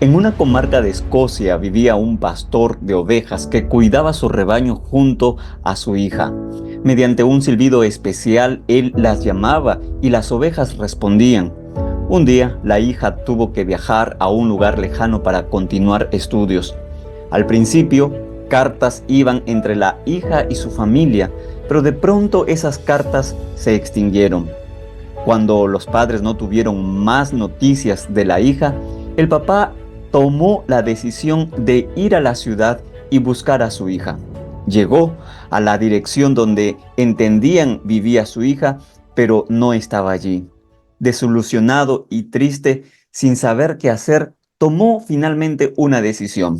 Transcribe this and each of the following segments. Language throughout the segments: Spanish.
En una comarca de Escocia vivía un pastor de ovejas que cuidaba su rebaño junto a su hija. Mediante un silbido especial, él las llamaba y las ovejas respondían. Un día, la hija tuvo que viajar a un lugar lejano para continuar estudios. Al principio, cartas iban entre la hija y su familia, pero de pronto esas cartas se extinguieron. Cuando los padres no tuvieron más noticias de la hija, el papá tomó la decisión de ir a la ciudad y buscar a su hija. Llegó a la dirección donde entendían vivía su hija, pero no estaba allí. Desilusionado y triste, sin saber qué hacer, tomó finalmente una decisión.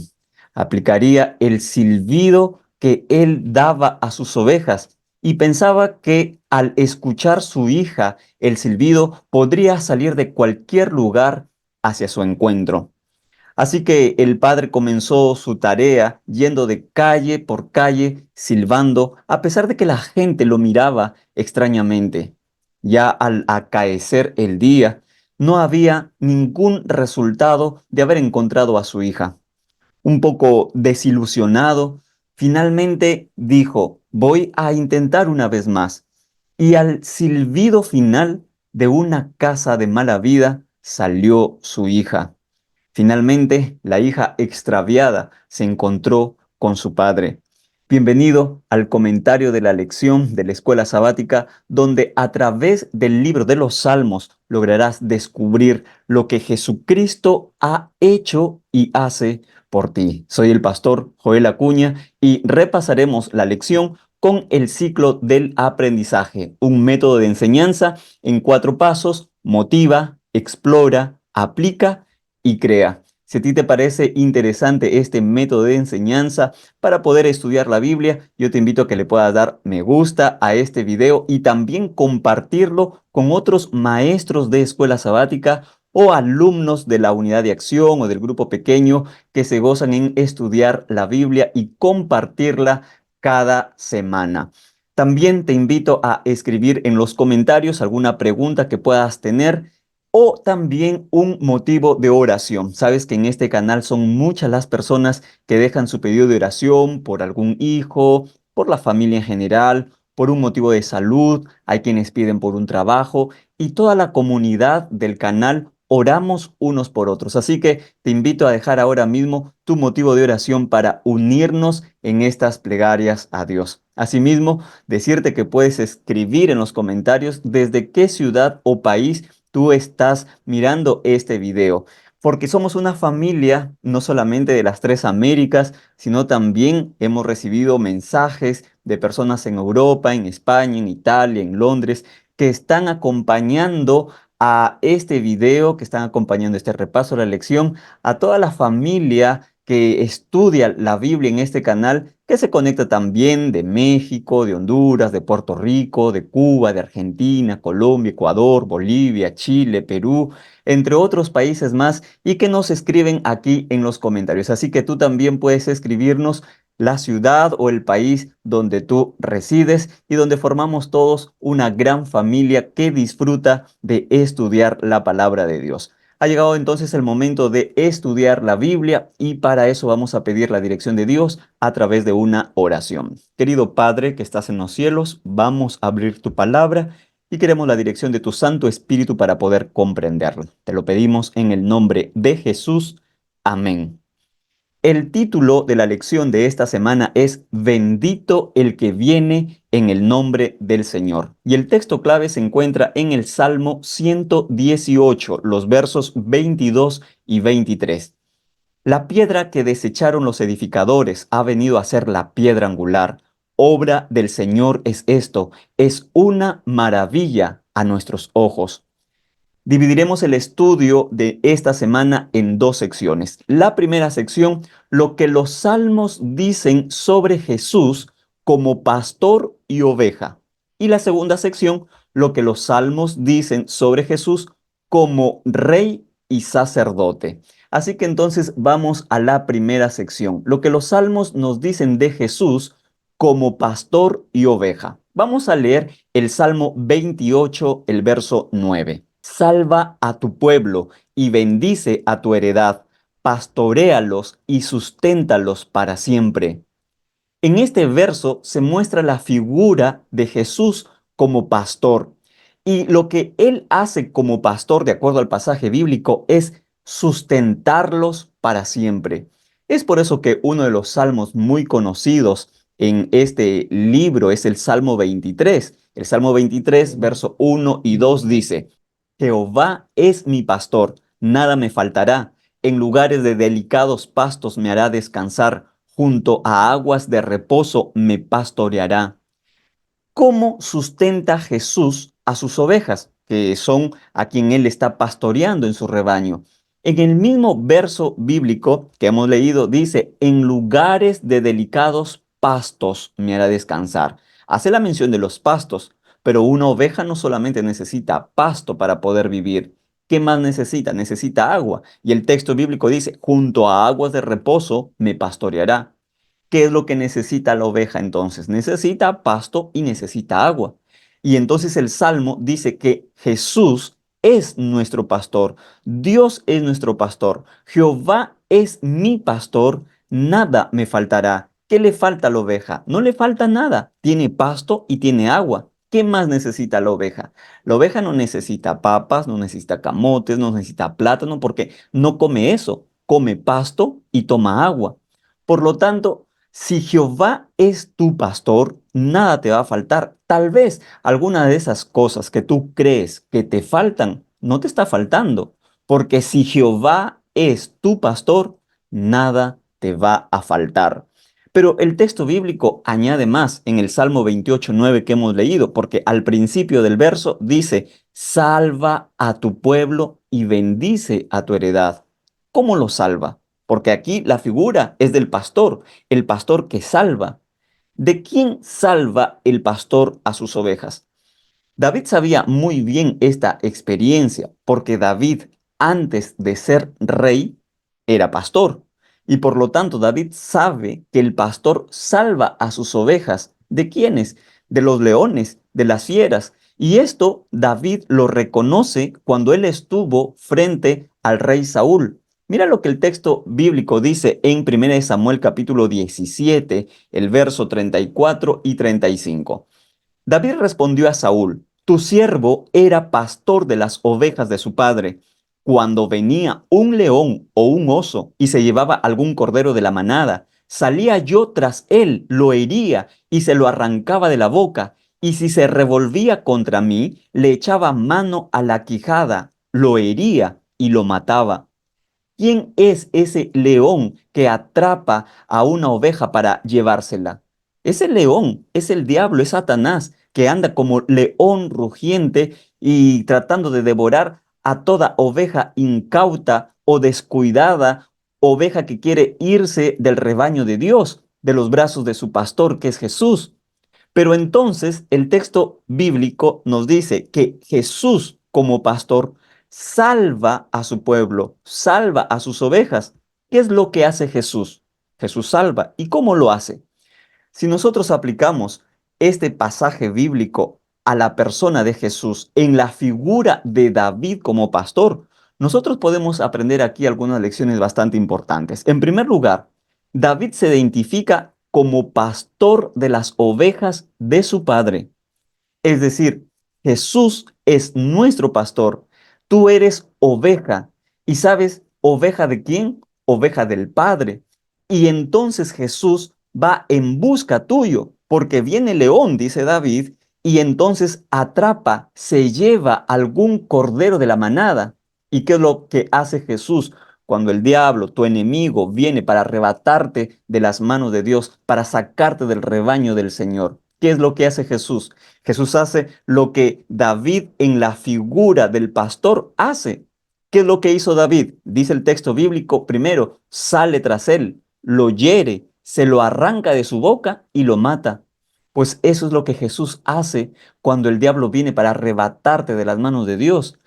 Aplicaría el silbido que él daba a sus ovejas y pensaba que al escuchar su hija el silbido podría salir de cualquier lugar hacia su encuentro. Así que el padre comenzó su tarea yendo de calle por calle, silbando, a pesar de que la gente lo miraba extrañamente. Ya al acaecer el día, no había ningún resultado de haber encontrado a su hija. Un poco desilusionado, finalmente dijo, voy a intentar una vez más. Y al silbido final de una casa de mala vida salió su hija. Finalmente, la hija extraviada se encontró con su padre. Bienvenido al comentario de la lección de la escuela sabática, donde a través del libro de los Salmos lograrás descubrir lo que Jesucristo ha hecho y hace por ti. Soy el pastor Joel Acuña y repasaremos la lección con el ciclo del aprendizaje, un método de enseñanza en 4 pasos: motiva, explora, aplica y crea. Si a ti te parece interesante este método de enseñanza para poder estudiar la Biblia, yo te invito a que le puedas dar me gusta a este video y también compartirlo con otros maestros de escuela sabática o alumnos de la unidad de acción o del grupo pequeño que se gozan en estudiar la Biblia y compartirla cada semana. También te invito a escribir en los comentarios alguna pregunta que puedas tener o también un motivo de oración. Sabes que en este canal son muchas las personas que dejan su pedido de oración por algún hijo, por la familia en general, por un motivo de salud, hay quienes piden por un trabajo y toda la comunidad del canal oramos unos por otros. Así que te invito a dejar ahora mismo tu motivo de oración para unirnos en estas plegarias a Dios. Asimismo, decirte que puedes escribir en los comentarios desde qué ciudad o país tú estás mirando este video, porque somos una familia no solamente de las 3 Américas, sino también hemos recibido mensajes de personas en Europa, en España, en Italia, en Londres, que están acompañando a este video, que están acompañando este repaso de la lección, a toda la familia que estudia la Biblia en este canal, que se conecta también de México, de Honduras, de Puerto Rico, de Cuba, de Argentina, Colombia, Ecuador, Bolivia, Chile, Perú, entre otros países más, y que nos escriben aquí en los comentarios. Así que tú también puedes escribirnos la ciudad o el país donde tú resides y donde formamos todos una gran familia que disfruta de estudiar la palabra de Dios. Ha llegado entonces el momento de estudiar la Biblia y para eso vamos a pedir la dirección de Dios a través de una oración. Querido Padre que estás en los cielos, vamos a abrir tu palabra y queremos la dirección de tu Santo Espíritu para poder comprenderlo. Te lo pedimos en el nombre de Jesús. Amén. El título de la lección de esta semana es Bendito el que viene en el nombre del Señor. Y el texto clave se encuentra en el Salmo 118, los versos 22 y 23. La piedra que desecharon los edificadores ha venido a ser la piedra angular. Obra del Señor es esto, es una maravilla a nuestros ojos. Dividiremos el estudio de esta semana en 2 secciones. La primera sección, lo que los salmos dicen sobre Jesús como pastor y oveja. Y la segunda sección, lo que los salmos dicen sobre Jesús como rey y sacerdote. Así que entonces vamos a la primera sección, lo que los salmos nos dicen de Jesús como pastor y oveja. Vamos a leer el Salmo 28, el verso 9. Salva a tu pueblo y bendice a tu heredad, pastoréalos y susténtalos para siempre. En este verso se muestra la figura de Jesús como pastor. Y lo que él hace como pastor, de acuerdo al pasaje bíblico, es sustentarlos para siempre. Es por eso que uno de los salmos muy conocidos en este libro es el Salmo 23. El Salmo 23, verso 1 y 2 dice: Jehová es mi pastor, nada me faltará. En lugares de delicados pastos me hará descansar, junto a aguas de reposo me pastoreará. ¿Cómo sustenta Jesús a sus ovejas, que son a quien él está pastoreando en su rebaño? En el mismo verso bíblico que hemos leído dice: en lugares de delicados pastos me hará descansar. Hace la mención de los pastos, pero una oveja no solamente necesita pasto para poder vivir. ¿Qué más necesita? Necesita agua. Y el texto bíblico dice: junto a aguas de reposo me pastoreará. ¿Qué es lo que necesita la oveja entonces? Necesita pasto y necesita agua. Y entonces el Salmo dice que Jesús es nuestro pastor, Dios es nuestro pastor, Jehová es mi pastor, nada me faltará. ¿Qué le falta a la oveja? No le falta nada, tiene pasto y tiene agua. ¿Qué más necesita la oveja? La oveja no necesita papas, no necesita camotes, no necesita plátano, porque no come eso, come pasto y toma agua. Por lo tanto, si Jehová es tu pastor, nada te va a faltar. Tal vez alguna de esas cosas que tú crees que te faltan, no te está faltando. Porque si Jehová es tu pastor, nada te va a faltar. Pero el texto bíblico añade más en el Salmo 28:9 que hemos leído, porque al principio del verso dice: salva a tu pueblo y bendice a tu heredad. ¿Cómo lo salva? Porque aquí la figura es del pastor, el pastor que salva. ¿De quién salva el pastor a sus ovejas? David sabía muy bien esta experiencia porque David, antes de ser rey, era pastor. Y por lo tanto, David sabe que el pastor salva a sus ovejas. ¿De quiénes? De los leones, de las fieras. Y esto David lo reconoce cuando él estuvo frente al rey Saúl. Mira lo que el texto bíblico dice en 1 Samuel capítulo 17, el verso 34 y 35. David respondió a Saúl: tu siervo era pastor de las ovejas de su padre. Cuando venía un león o un oso y se llevaba algún cordero de la manada, salía yo tras él, lo hería y se lo arrancaba de la boca. Y si se revolvía contra mí, le echaba mano a la quijada, lo hería y lo mataba. ¿Quién es ese león que atrapa a una oveja para llevársela? Ese león es el diablo, es Satanás, que anda como león rugiente y tratando de devorar a toda oveja incauta o descuidada, oveja que quiere irse del rebaño de Dios, de los brazos de su pastor, que es Jesús. Pero entonces el texto bíblico nos dice que Jesús como pastor salva a su pueblo, salva a sus ovejas. ¿Qué es lo que hace Jesús? Jesús salva. ¿Y cómo lo hace? Si nosotros aplicamos este pasaje bíblico a la persona de Jesús en la figura de David como pastor, nosotros podemos aprender aquí algunas lecciones bastante importantes. En primer lugar, David se identifica como pastor de las ovejas de su padre. Es decir, Jesús es nuestro pastor. Tú eres oveja. ¿Y sabes oveja de quién? Oveja del Padre. Y entonces Jesús va en busca tuyo, porque viene el león, dice David, y entonces atrapa, se lleva algún cordero de la manada. ¿Y qué es lo que hace Jesús? Cuando el diablo, tu enemigo, viene para arrebatarte de las manos de Dios, para sacarte del rebaño del Señor. ¿Qué es lo que hace Jesús? Jesús hace lo que David en la figura del pastor hace. ¿Qué es lo que hizo David? Dice el texto bíblico, primero sale tras él, lo hiere, se lo arranca de su boca y lo mata. Pues eso es lo que Jesús hace cuando el diablo viene para arrebatarte de las manos de Dios.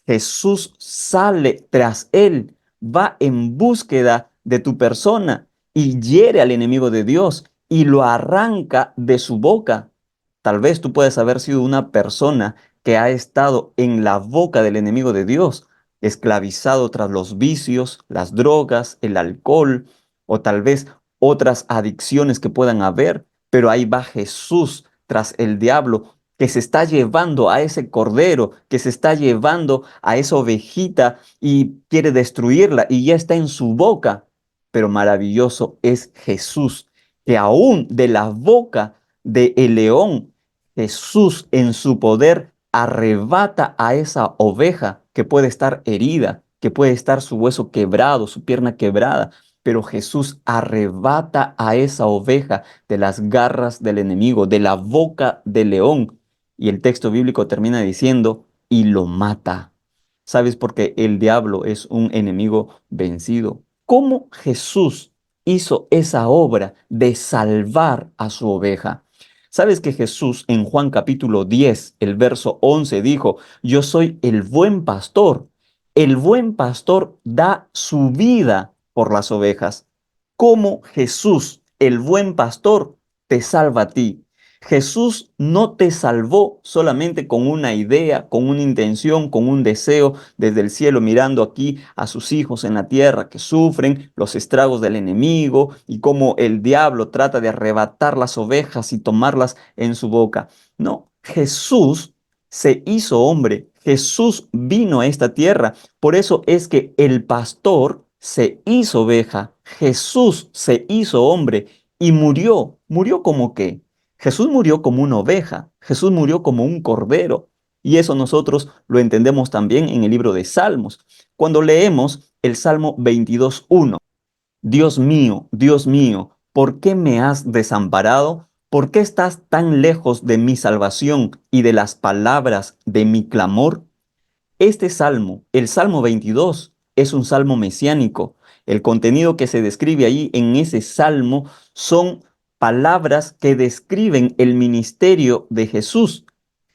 Jesús sale tras él, va en búsqueda de tu persona y hiere al enemigo de Dios y lo arranca de su boca. Tal vez tú puedes haber sido una persona que ha estado en la boca del enemigo de Dios. esclavizado tras los vicios, las drogas, el alcohol o tal vez otras adicciones que puedan haber, pero ahí va Jesús tras el diablo que se está llevando a ese cordero, que se está llevando a esa ovejita y quiere destruirla y ya está en su boca. Pero maravilloso es Jesús, que aún de la boca del león, Jesús en su poder arrebata a esa oveja que puede estar herida, que puede estar su hueso quebrado, su pierna quebrada, pero Jesús arrebata a esa oveja de las garras del enemigo, de la boca del león. Y el texto bíblico termina diciendo, y lo mata. ¿Sabes? Porque el diablo es un enemigo vencido. ¿Cómo Jesús hizo esa obra de salvar a su oveja? ¿Sabes que Jesús en Juan capítulo 10, el verso 11 dijo, yo soy el buen pastor? El buen pastor da su vida por las ovejas. ¿Cómo Jesús, el buen pastor, te salva a ti? Jesús no te salvó solamente con una idea, con una intención, con un deseo desde el cielo, mirando aquí a sus hijos en la tierra que sufren los estragos del enemigo y cómo el diablo trata de arrebatar las ovejas y tomarlas en su boca. No, Jesús se hizo hombre, Jesús vino a esta tierra. Por eso es que el pastor se hizo oveja, Jesús se hizo hombre y murió. ¿Murió como qué? Jesús murió como una oveja, Jesús murió como un cordero. Y eso nosotros lo entendemos también en el libro de Salmos. Cuando leemos el Salmo 22:1, Dios mío, ¿por qué me has desamparado? ¿Por qué estás tan lejos de mi salvación y de las palabras de mi clamor? Este salmo, el Salmo 22, es un salmo mesiánico. El contenido que se describe ahí en ese salmo son palabras que describen el ministerio de Jesús.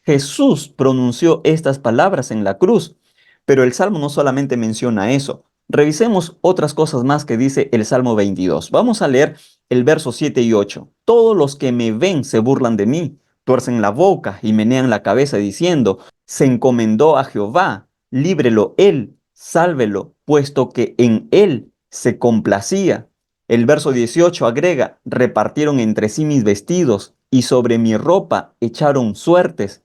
Jesús pronunció estas palabras en la cruz, pero el salmo no solamente menciona eso. Revisemos otras cosas más que dice el Salmo 22. Vamos a leer el verso 7 y 8. Todos los que me ven se burlan de mí, tuercen la boca y menean la cabeza diciendo, se encomendó a Jehová, líbrelo él, sálvelo, puesto que en él se complacía. El verso 18 agrega, repartieron entre sí mis vestidos y sobre mi ropa echaron suertes.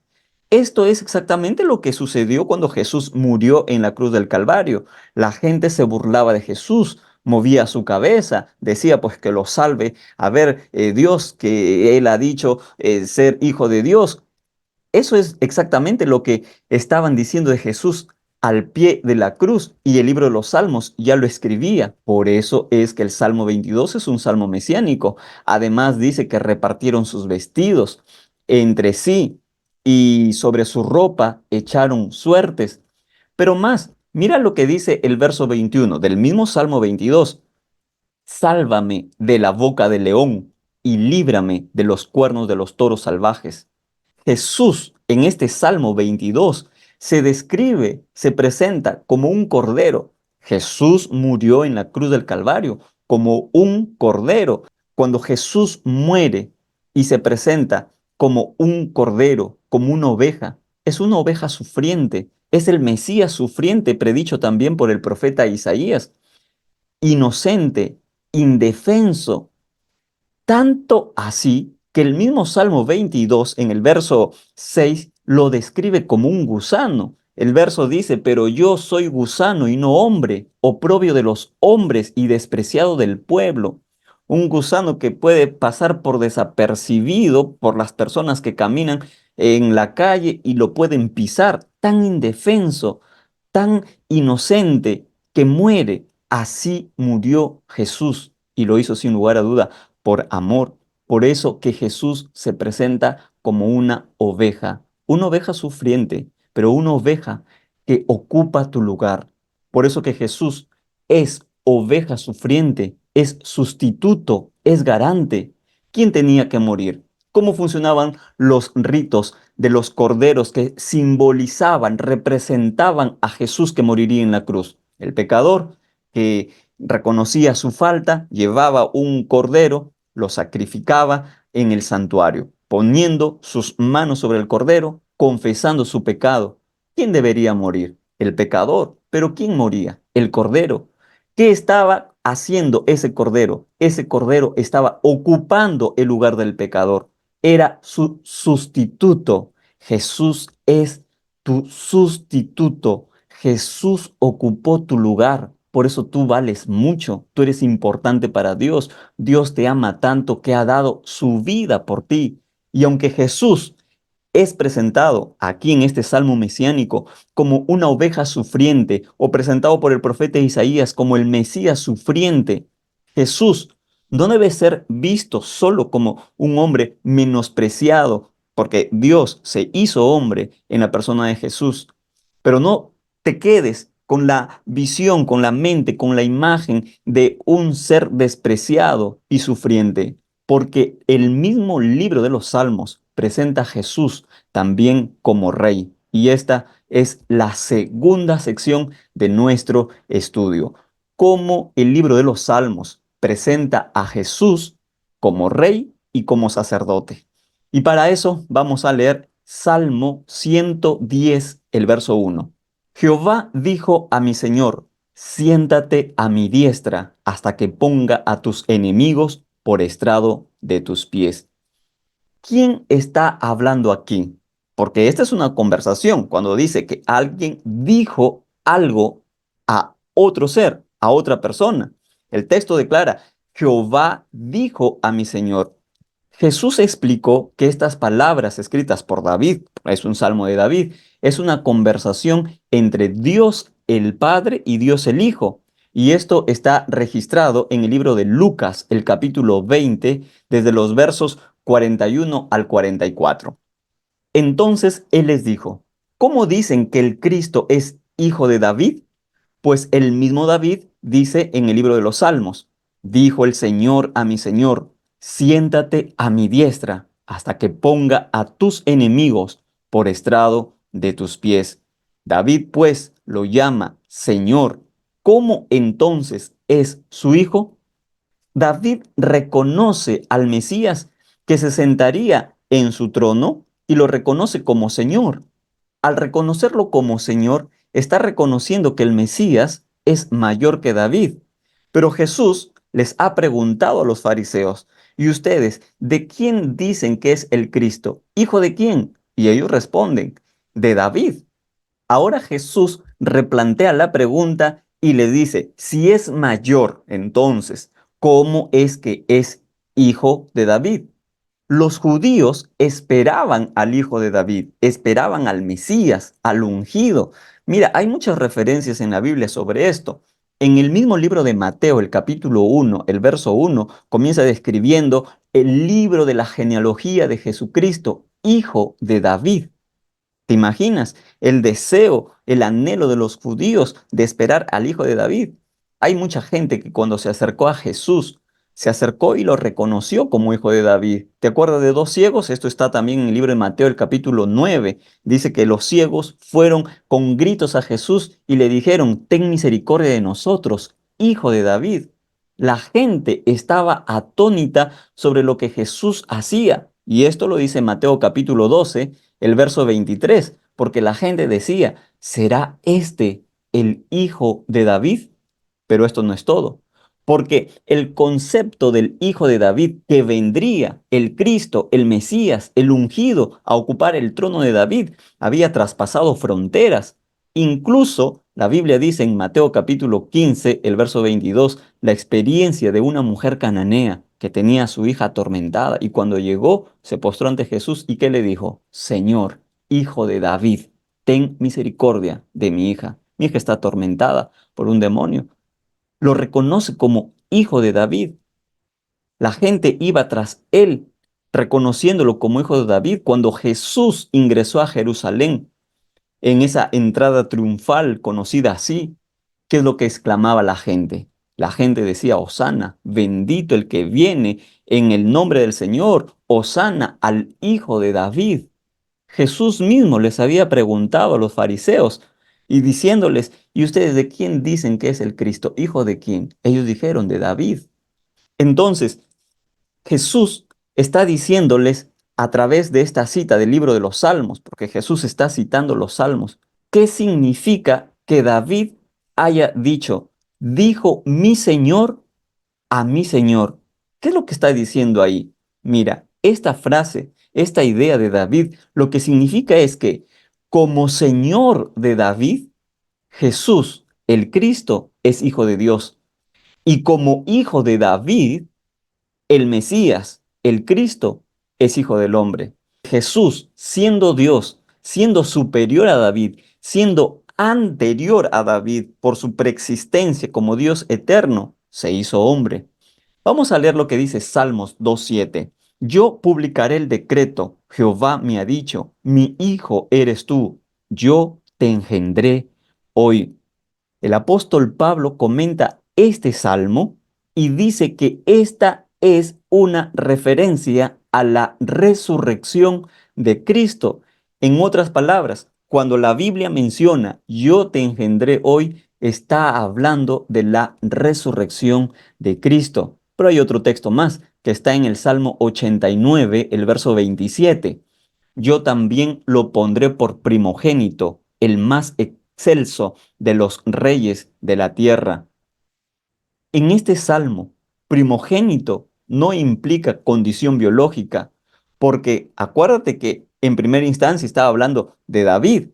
Esto es exactamente lo que sucedió cuando Jesús murió en la cruz del Calvario. La gente se burlaba de Jesús, movía su cabeza, decía pues que lo salve, a ver, Dios, que él ha dicho ser hijo de Dios. Eso es exactamente lo que estaban diciendo de Jesús al pie de la cruz y el libro de los Salmos ya lo escribía. Por eso es que el Salmo 22 es un salmo mesiánico. Además dice que repartieron sus vestidos entre sí y sobre su ropa echaron suertes. Pero más, mira lo que dice el verso 21 del mismo Salmo 22. Sálvame de la boca del león y líbrame de los cuernos de los toros salvajes. Jesús en este Salmo 22 se describe, se presenta como un cordero. Jesús murió en la cruz del Calvario como un cordero. Cuando Jesús muere y se presenta como un cordero, como es una oveja sufriente, es el Mesías sufriente predicho también por el profeta Isaías, inocente, indefenso, tanto así que el mismo Salmo 22 en el verso 6 lo describe como un gusano. El verso dice, pero yo soy gusano y no hombre, oprobio de los hombres y despreciado del pueblo. Un gusano que puede pasar por desapercibido por las personas que caminan en la calle y lo pueden pisar, tan indefenso, tan inocente que muere. Así murió Jesús y lo hizo sin lugar a duda por amor. Por eso que Jesús se presenta como una oveja sufriente, pero una oveja que ocupa tu lugar. Por eso que Jesús es oveja sufriente, es sustituto, es garante. ¿Quién tenía que morir? ¿Cómo funcionaban los ritos de los corderos que simbolizaban, representaban a Jesús que moriría en la cruz? El pecador que reconocía su falta, llevaba un cordero, lo sacrificaba en el santuario, poniendo sus manos sobre el cordero, confesando su pecado. ¿Quién debería morir? El pecador. Pero ¿quién moría? El cordero. ¿Qué estaba haciendo ese cordero? Ese cordero estaba ocupando el lugar del pecador. Era su sustituto. Jesús es tu sustituto. Jesús ocupó tu lugar. Por eso tú vales mucho. Tú eres importante para Dios. Dios te ama tanto que ha dado su vida por ti. Y aunque Jesús es presentado aquí en este salmo mesiánico como una oveja sufriente o presentado por el profeta Isaías como el Mesías sufriente, Jesús no debe ser visto solo como un hombre menospreciado, porque Dios se hizo hombre en la persona de Jesús. Pero no te quedes con la visión, con la mente, con la imagen de un ser despreciado y sufriente, porque el mismo libro de los Salmos presenta a Jesús también como rey. Y esta es la segunda sección de nuestro estudio. Cómo el libro de los Salmos presenta a Jesús como rey y como sacerdote. Y para eso vamos a leer Salmo 110, el verso 1. Jehová dijo a mi Señor, siéntate a mi diestra hasta que ponga a tus enemigos por estrado de tus pies. ¿Quién está hablando aquí? Porque esta es una conversación cuando dice que alguien dijo algo a otro ser, a otra persona. El texto declara, Jehová dijo a mi Señor. Jesús explicó que estas palabras escritas por David, es un salmo de David, es una conversación entre Dios el Padre y Dios el Hijo. Y esto está registrado en el libro de Lucas, el capítulo 20, desde los versos 41 al 44. Entonces él les dijo, ¿cómo dicen que el Cristo es hijo de David? Pues el mismo David dice en el libro de los Salmos, dijo el Señor a mi Señor, siéntate a mi diestra hasta que ponga a tus enemigos por estrado de tus pies. David pues lo llama Señor. ¿Cómo entonces es su hijo? David reconoce al Mesías que se sentaría en su trono y lo reconoce como Señor. Al reconocerlo como Señor, está reconociendo que el Mesías es mayor que David. Pero Jesús les ha preguntado a los fariseos, ¿y ustedes de quién dicen que es el Cristo? ¿Hijo de quién? Y ellos responden, de David. Ahora Jesús replantea la pregunta y le dice, si es mayor, entonces, ¿cómo es que es hijo de David? Los judíos esperaban al hijo de David, esperaban al Mesías, al ungido. Mira, hay muchas referencias en la Biblia sobre esto. En el mismo libro de Mateo, el capítulo 1, el verso 1, comienza describiendo el libro de la genealogía de Jesucristo, hijo de David. ¿Te imaginas el deseo, el anhelo de los judíos de esperar al hijo de David? Hay mucha gente que cuando se acercó a Jesús, se acercó y lo reconoció como hijo de David. ¿Te acuerdas de dos ciegos? Esto está también en el libro de Mateo, el capítulo 9. Dice que los ciegos fueron con gritos a Jesús y le dijeron, ten misericordia de nosotros, hijo de David. La gente estaba atónita sobre lo que Jesús hacía. Y esto lo dice Mateo capítulo 12, el verso 23, porque la gente decía, ¿será este el hijo de David? Pero esto no es todo, porque el concepto del hijo de David que vendría, el Cristo, el Mesías, el ungido a ocupar el trono de David, había traspasado fronteras. Incluso la Biblia dice en Mateo capítulo 15, el verso 22, la experiencia de una mujer cananea que tenía a su hija atormentada y cuando llegó se postró ante Jesús y ¿qué le dijo? Señor, hijo de David, ten misericordia de mi hija. Mi hija está atormentada por un demonio. Lo reconoce como hijo de David. La gente iba tras él, reconociéndolo como hijo de David cuando Jesús ingresó a Jerusalén en esa entrada triunfal conocida así. ¿Qué es lo que exclamaba la gente? La gente decía, Hosana, bendito el que viene en el nombre del Señor, Hosana al hijo de David. Jesús mismo les había preguntado a los fariseos y diciéndoles, ¿y ustedes de quién dicen que es el Cristo? ¿Hijo de quién? Ellos dijeron, de David. Entonces, Jesús está diciéndoles a través de esta cita del libro de los Salmos, porque Jesús está citando los Salmos, ¿qué significa que David haya dicho, dijo mi Señor a mi Señor. ¿Qué es lo que está diciendo ahí? Mira, esta frase, esta idea de David, lo que significa es que como Señor de David, Jesús, el Cristo, es hijo de Dios. Y como hijo de David, el Mesías, el Cristo, es hijo del hombre. Jesús, siendo Dios, siendo superior a David, siendo anterior a David por su preexistencia como Dios eterno, se hizo hombre. Vamos a leer lo que dice Salmos 2:7. Yo publicaré el decreto, Jehová me ha dicho, mi hijo eres tú, yo te engendré hoy. El apóstol Pablo comenta este salmo y dice que esta es una referencia a la resurrección de Cristo. En otras palabras, cuando la Biblia menciona yo te engendré hoy, está hablando de la resurrección de Cristo. Pero hay otro texto más que está en el Salmo 89, el verso 27. Yo también lo pondré por primogénito, el más excelso de los reyes de la tierra. En este salmo, primogénito no implica condición biológica, porque acuérdate que en primera instancia estaba hablando de David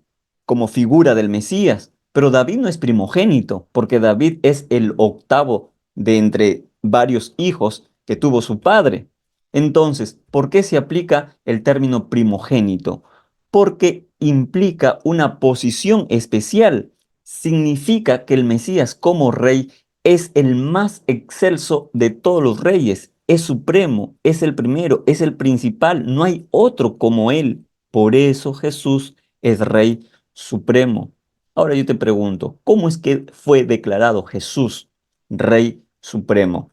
como figura del Mesías, pero David no es primogénito, porque David es el octavo de entre varios hijos que tuvo su padre. Entonces, ¿por qué se aplica el término primogénito? Porque implica una posición especial. Significa que el Mesías como rey es el más excelso de todos los reyes, es supremo, es el primero, es el principal, no hay otro como él. Por eso Jesús es rey supremo. Ahora yo te pregunto, ¿cómo es que fue declarado Jesús rey supremo?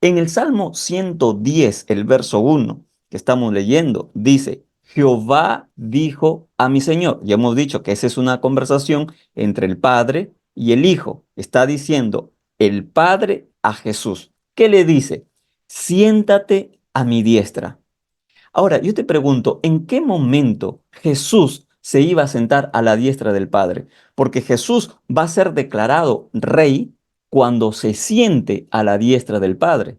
En el Salmo 110, el verso 1 que estamos leyendo, dice, Jehová dijo a mi Señor. Ya hemos dicho que esa es una conversación entre el Padre y el Hijo. Está diciendo el Padre a Jesús. ¿Qué le dice? Siéntate a mi diestra. Ahora, yo te pregunto, ¿en qué momento Jesús se iba a sentar a la diestra del Padre? Porque Jesús va a ser declarado rey cuando se siente a la diestra del Padre.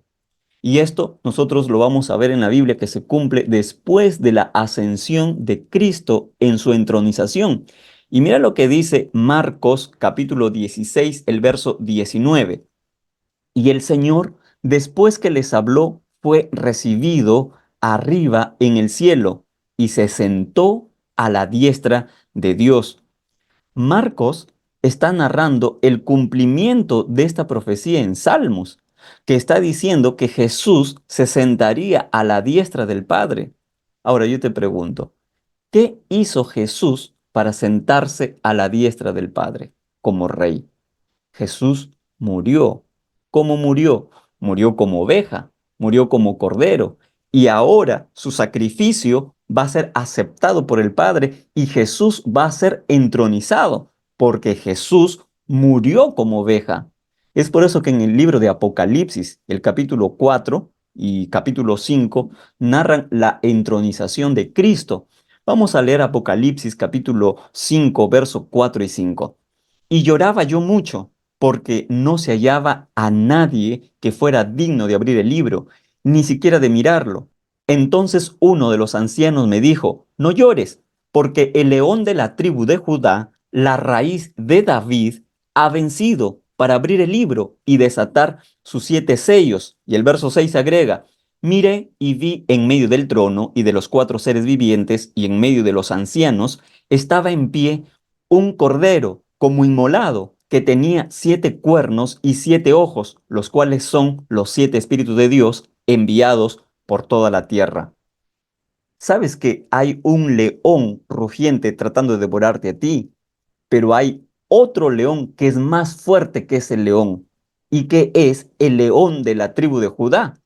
Y esto nosotros lo vamos a ver en la Biblia que se cumple después de la ascensión de Cristo en su entronización. Y mira lo que dice Marcos capítulo 16, el verso 19. Y el Señor, después que les habló, fue recibido arriba en el cielo y se sentó a la diestra de Dios. Marcos está narrando el cumplimiento de esta profecía en Salmos, que está diciendo que Jesús se sentaría a la diestra del Padre. Ahora yo te pregunto, ¿qué hizo Jesús para sentarse a la diestra del Padre como rey? Jesús murió. ¿Cómo murió? Murió como oveja, murió como cordero. Y ahora su sacrificio va a ser aceptado por el Padre y Jesús va a ser entronizado, porque Jesús murió como oveja. Es por eso que en el libro de Apocalipsis, el capítulo 4 y capítulo 5 narran la entronización de Cristo. Vamos a leer Apocalipsis capítulo 5, verso 4 y 5. Y lloraba yo mucho porque no se hallaba a nadie que fuera digno de abrir el libro, ni siquiera de mirarlo. Entonces uno de los ancianos me dijo, no llores, porque el león de la tribu de Judá, la raíz de David, ha vencido para abrir el libro y desatar sus 7 sellos. Y el verso 6 agrega, miré y vi en medio del trono y de los 4 seres vivientes y en medio de los ancianos, estaba en pie un cordero como inmolado, que tenía 7 cuernos y 7 ojos, los cuales son los 7 espíritus de Dios enviados por toda la tierra. ¿Sabes que hay un león rugiente tratando de devorarte a ti? Pero hay otro león que es más fuerte que ese león y que es el león de la tribu de Judá.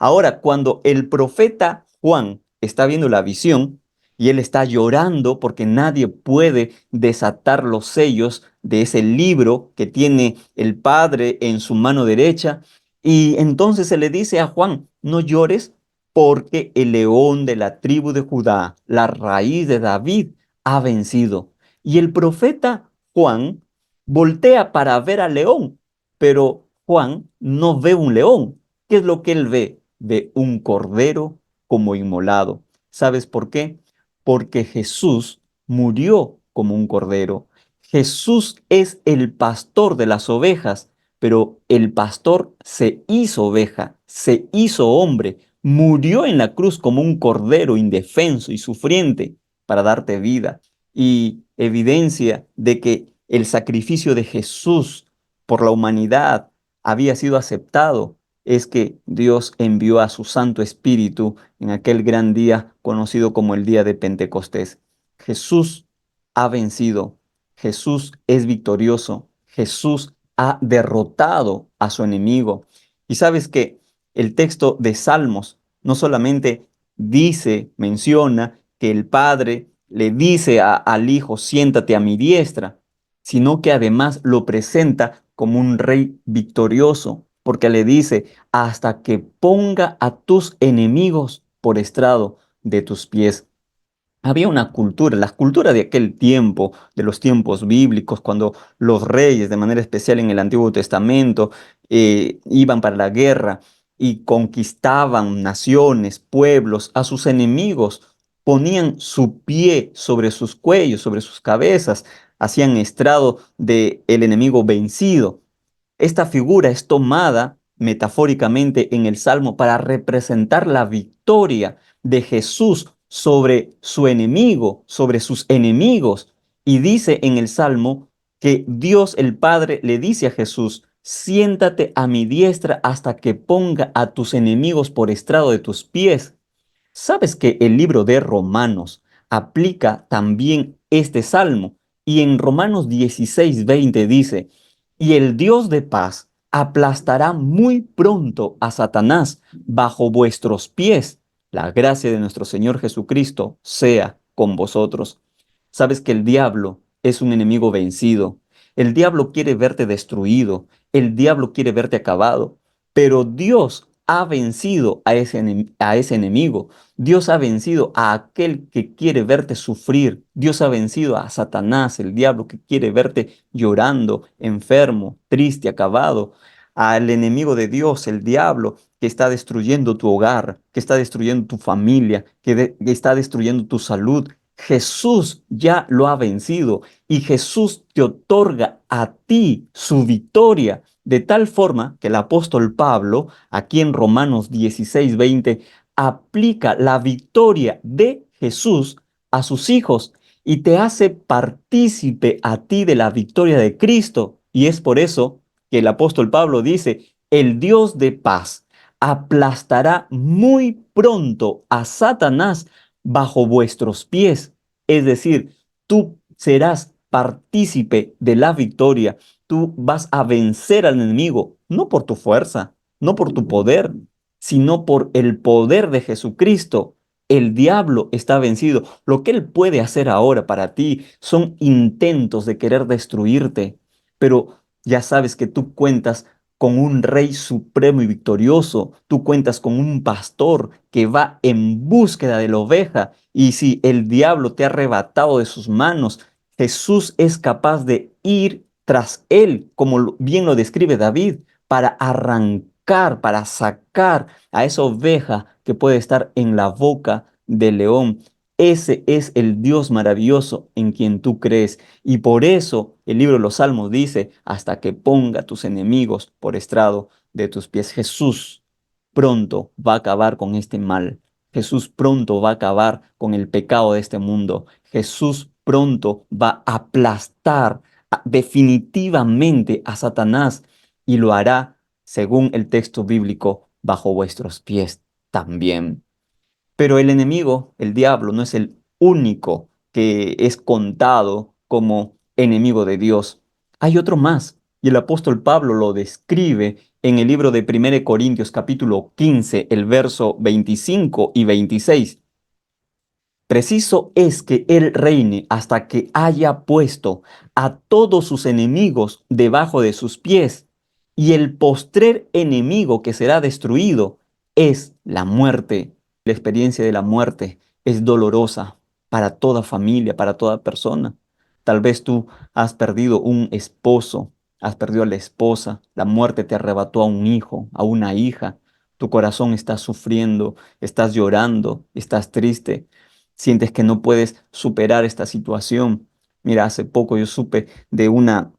Ahora, cuando el profeta Juan está viendo la visión y él está llorando porque nadie puede desatar los sellos de ese libro que tiene el Padre en su mano derecha, y entonces se le dice a Juan, no llores porque el león de la tribu de Judá, la raíz de David, ha vencido. Y el profeta Juan voltea para ver al león, pero Juan no ve un león. ¿Qué es lo que él ve? Ve un cordero como inmolado. ¿Sabes por qué? Porque Jesús murió como un cordero. Jesús es el pastor de las ovejas, pero el pastor se hizo oveja, se hizo hombre, murió en la cruz como un cordero indefenso y sufriente para darte vida, y evidencia de que el sacrificio de Jesús por la humanidad había sido aceptado, es que Dios envió a su Santo Espíritu en aquel gran día conocido como el día de Pentecostés. Jesús ha vencido, Jesús es victorioso, Jesús ha derrotado a su enemigo. Y sabes que el texto de Salmos no solamente dice, menciona que el Padre le dice al Hijo, siéntate a mi diestra, sino que además lo presenta como un rey victorioso, porque le dice, hasta que ponga a tus enemigos por estrado de tus pies. Había una cultura, la cultura de aquel tiempo, de los tiempos bíblicos, cuando los reyes, de manera especial en el Antiguo Testamento, iban para la guerra y conquistaban naciones, pueblos, a sus enemigos, ponían su pie sobre sus cuellos, sobre sus cabezas, hacían estrado del enemigo vencido. Esta figura es tomada metafóricamente en el Salmo para representar la victoria de Jesús sobre su enemigo, sobre sus enemigos. Y dice en el Salmo que Dios el Padre le dice a Jesús, siéntate a mi diestra hasta que ponga a tus enemigos por estrado de tus pies. ¿Sabes que el libro de Romanos aplica también este salmo? Y en Romanos 16:20 dice, y el Dios de paz aplastará muy pronto a Satanás bajo vuestros pies. La gracia de nuestro Señor Jesucristo sea con vosotros. ¿Sabes que el diablo es un enemigo vencido? El diablo quiere verte destruido, el diablo quiere verte acabado, pero Dios ha vencido a ese enemigo. Dios ha vencido a aquel que quiere verte sufrir. Dios ha vencido a Satanás, el diablo que quiere verte llorando, enfermo, triste, acabado. Al enemigo de Dios, el diablo, que está destruyendo tu hogar, que está destruyendo tu familia, que está destruyendo tu salud. Jesús ya lo ha vencido y Jesús te otorga a ti su victoria, de tal forma que el apóstol Pablo, aquí en Romanos 16:20, aplica la victoria de Jesús a sus hijos y te hace partícipe a ti de la victoria de Cristo. Y es por eso que el apóstol Pablo dice, el Dios de paz aplastará muy pronto a Satanás bajo vuestros pies. Es decir, tú serás partícipe de la victoria. Tú vas a vencer al enemigo, no por tu fuerza, no por tu poder, sino por el poder de Jesucristo. El diablo está vencido. Lo que él puede hacer ahora para ti son intentos de querer destruirte, pero ya sabes que tú cuentas con un rey supremo y victorioso. Tú cuentas con un pastor que va en búsqueda de la oveja. Y si el diablo te ha arrebatado de sus manos, Jesús es capaz de ir tras él, como bien lo describe David, para arrancar, para sacar a esa oveja que puede estar en la boca del león. Ese es el Dios maravilloso en quien tú crees. Y por eso el libro de los Salmos dice, hasta que ponga a tus enemigos por estrado de tus pies. Jesús pronto va a acabar con este mal. Jesús pronto va a acabar con el pecado de este mundo. Jesús pronto va a aplastar definitivamente a Satanás y lo hará, según el texto bíblico, bajo vuestros pies también. Pero el enemigo, el diablo, no es el único que es contado como enemigo de Dios. Hay otro más, y el apóstol Pablo lo describe en el libro de 1 Corintios capítulo 15, el verso 25 y 26. Preciso es que él reine hasta que haya puesto a todos sus enemigos debajo de sus pies, y el postrer enemigo que será destruido es la muerte. La experiencia de la muerte es dolorosa para toda familia, para toda persona. Tal vez tú has perdido un esposo, has perdido a la esposa, la muerte te arrebató a un hijo, a una hija. Tu corazón está sufriendo, estás llorando, estás triste, sientes que no puedes superar esta situación. Mira, hace poco yo supe de una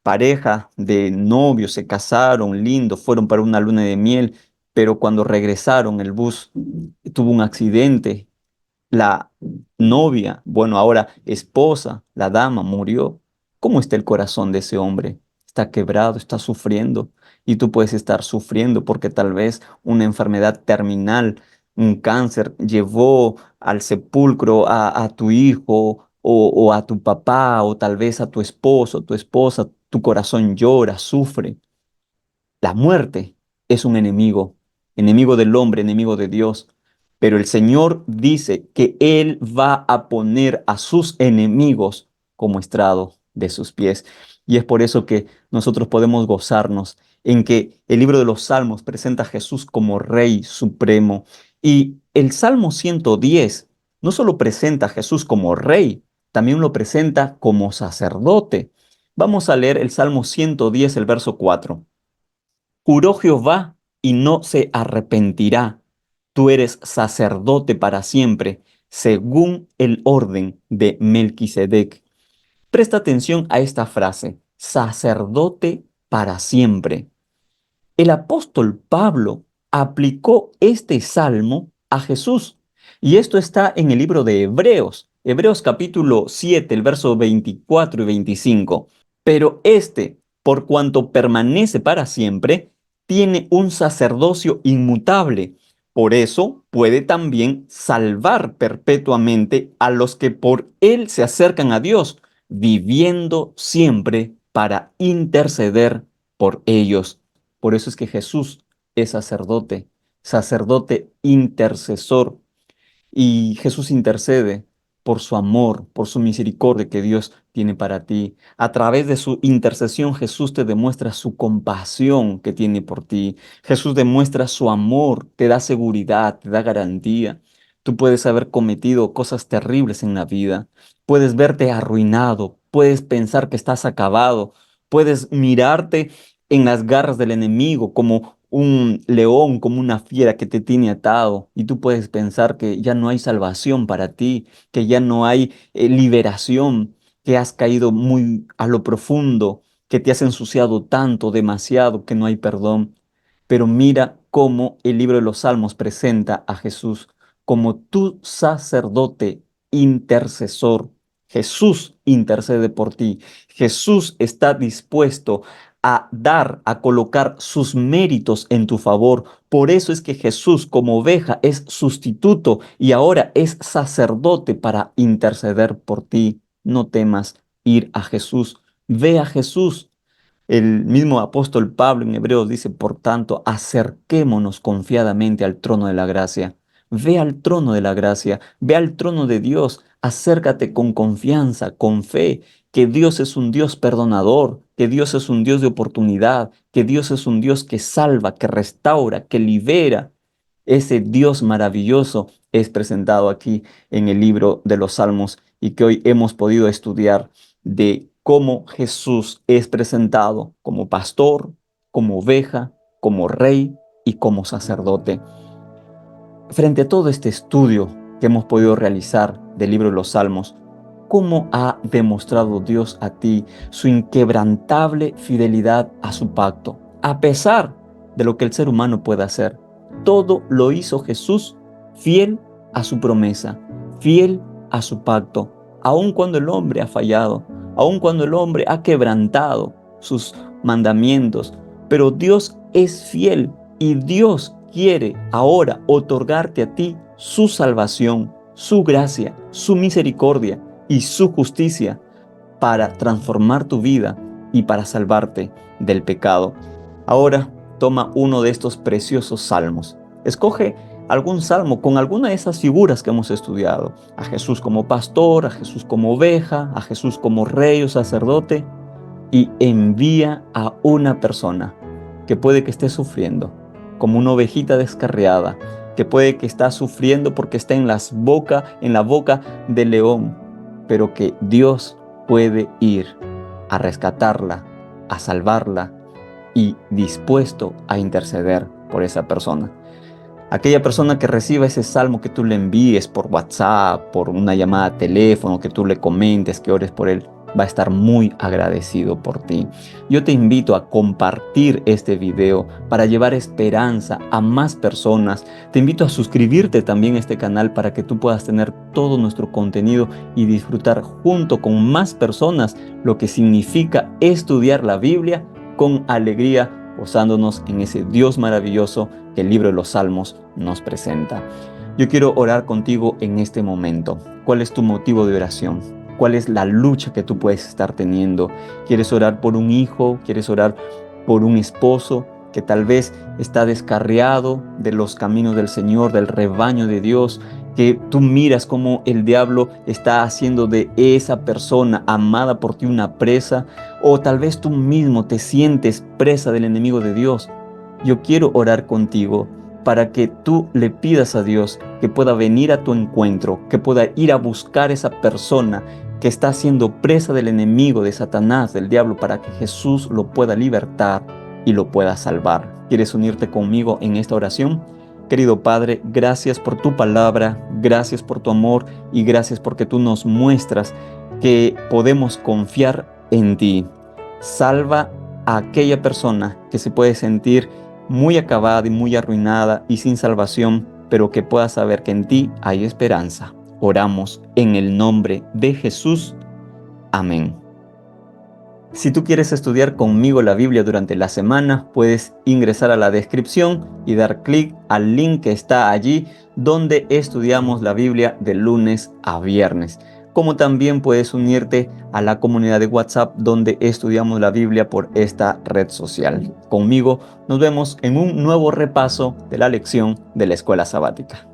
pareja de novios, se casaron, lindo, fueron para una luna de miel, pero cuando regresaron el bus tuvo un accidente. La novia, bueno, ahora esposa, la dama murió. ¿Cómo está el corazón de ese hombre? Está quebrado, está sufriendo. Y tú puedes estar sufriendo porque tal vez una enfermedad terminal, un cáncer, llevó al sepulcro a tu hijo o a tu papá o tal vez a tu esposo, tu esposa. Tu corazón llora, sufre. La muerte es un enemigo, enemigo del hombre, enemigo de Dios. Pero el Señor dice que Él va a poner a sus enemigos como estrado de sus pies. Y es por eso que nosotros podemos gozarnos en que el libro de los Salmos presenta a Jesús como Rey Supremo. Y el Salmo 110 no solo presenta a Jesús como Rey, también lo presenta como sacerdote. Vamos a leer el Salmo 110, el verso 4. Juró Jehová y no se arrepentirá. Tú eres sacerdote para siempre, según el orden de Melquisedec. Presta atención a esta frase, sacerdote para siempre. El apóstol Pablo aplicó este salmo a Jesús. Y esto está en el libro de Hebreos, Hebreos capítulo 7, el verso 24 y 25. Pero este, por cuanto permanece para siempre, tiene un sacerdocio inmutable. Por eso puede también salvar perpetuamente a los que por él se acercan a Dios, viviendo siempre para interceder por ellos. Por eso es que Jesús es sacerdote, sacerdote intercesor. Y Jesús intercede por su amor, por su misericordia que Dios tiene para ti. A través de su intercesión, Jesús te demuestra su compasión que tiene por ti. Jesús demuestra su amor, te da seguridad, te da garantía. Tú puedes haber cometido cosas terribles en la vida. Puedes verte arruinado. Puedes pensar que estás acabado. Puedes mirarte en las garras del enemigo como un león, como una fiera que te tiene atado, y tú puedes pensar que ya no hay salvación para ti, que ya no hay liberación, que has caído muy a lo profundo, que te has ensuciado tanto, demasiado, que no hay perdón. Pero mira cómo el libro de los Salmos presenta a Jesús como tu sacerdote intercesor. Jesús intercede por ti. Jesús está dispuesto a dar, a colocar sus méritos en tu favor. Por eso es que Jesús como oveja es sustituto y ahora es sacerdote para interceder por ti. No temas ir a Jesús. Ve a Jesús. El mismo apóstol Pablo en Hebreos dice, por tanto, acerquémonos confiadamente al trono de la gracia. Ve al trono de la gracia, ve al trono de Dios, acércate con confianza, con fe, que Dios es un Dios perdonador, que Dios es un Dios de oportunidad, que Dios es un Dios que salva, que restaura, que libera. Ese Dios maravilloso es presentado aquí en el libro de los Salmos y que hoy hemos podido estudiar de cómo Jesús es presentado como pastor, como oveja, como rey y como sacerdote. Frente a todo este estudio que hemos podido realizar del libro de los Salmos, ¿cómo ha demostrado Dios a ti su inquebrantable fidelidad a su pacto? A pesar de lo que el ser humano pueda hacer, todo lo hizo Jesús fiel a su promesa, fiel a su pacto, aun cuando el hombre ha fallado, aun cuando el hombre ha quebrantado sus mandamientos. Pero Dios es fiel y Dios quiere ahora otorgarte a ti su salvación, su gracia, su misericordia y su justicia para transformar tu vida y para salvarte del pecado. Ahora toma uno de estos preciosos salmos. Escoge algún salmo con alguna de esas figuras que hemos estudiado. A Jesús como pastor, a Jesús como oveja, a Jesús como rey o sacerdote, y envía a una persona que puede que esté sufriendo, como una ovejita descarriada, que puede que está sufriendo porque está en la boca del león. pero que Dios puede ir a rescatarla, a salvarla y dispuesto a interceder por esa persona. Aquella persona que reciba ese salmo que tú le envíes por WhatsApp, por una llamada a teléfono, que tú le comentes, que ores por él, va a estar muy agradecido por ti. Yo te invito a compartir este video para llevar esperanza a más personas. Te invito a suscribirte también a este canal para que tú puedas tener todo nuestro contenido y disfrutar junto con más personas lo que significa estudiar la Biblia con alegría, gozándonos en ese Dios maravilloso que el libro de los Salmos nos presenta. Yo quiero orar contigo en este momento. ¿Cuál es tu motivo de oración? ¿Cuál es la lucha que tú puedes estar teniendo? ¿Quieres orar por un hijo? ¿Quieres orar por un esposo que tal vez está descarriado de los caminos del Señor, del rebaño de Dios? Que tú miras cómo el diablo está haciendo de esa persona amada por ti una presa, o tal vez tú mismo te sientes presa del enemigo de Dios. Yo quiero orar contigo para que tú le pidas a Dios que pueda venir a tu encuentro, que pueda ir a buscar esa persona que está siendo presa del enemigo, de Satanás, del diablo, para que Jesús lo pueda libertar y lo pueda salvar. ¿Quieres unirte conmigo en esta oración? Querido Padre, gracias por tu palabra, gracias por tu amor y gracias porque tú nos muestras que podemos confiar en ti. Salva a aquella persona que se puede sentir muy acabada y muy arruinada y sin salvación, pero que pueda saber que en ti hay esperanza. Oramos en el nombre de Jesús. Amén. Si tú quieres estudiar conmigo la Biblia durante la semana, puedes ingresar a la descripción y dar clic al link que está allí donde estudiamos la Biblia de lunes a viernes. Como también puedes unirte a la comunidad de WhatsApp donde estudiamos la Biblia por esta red social. Conmigo nos vemos en un nuevo repaso de la lección de la escuela sabática.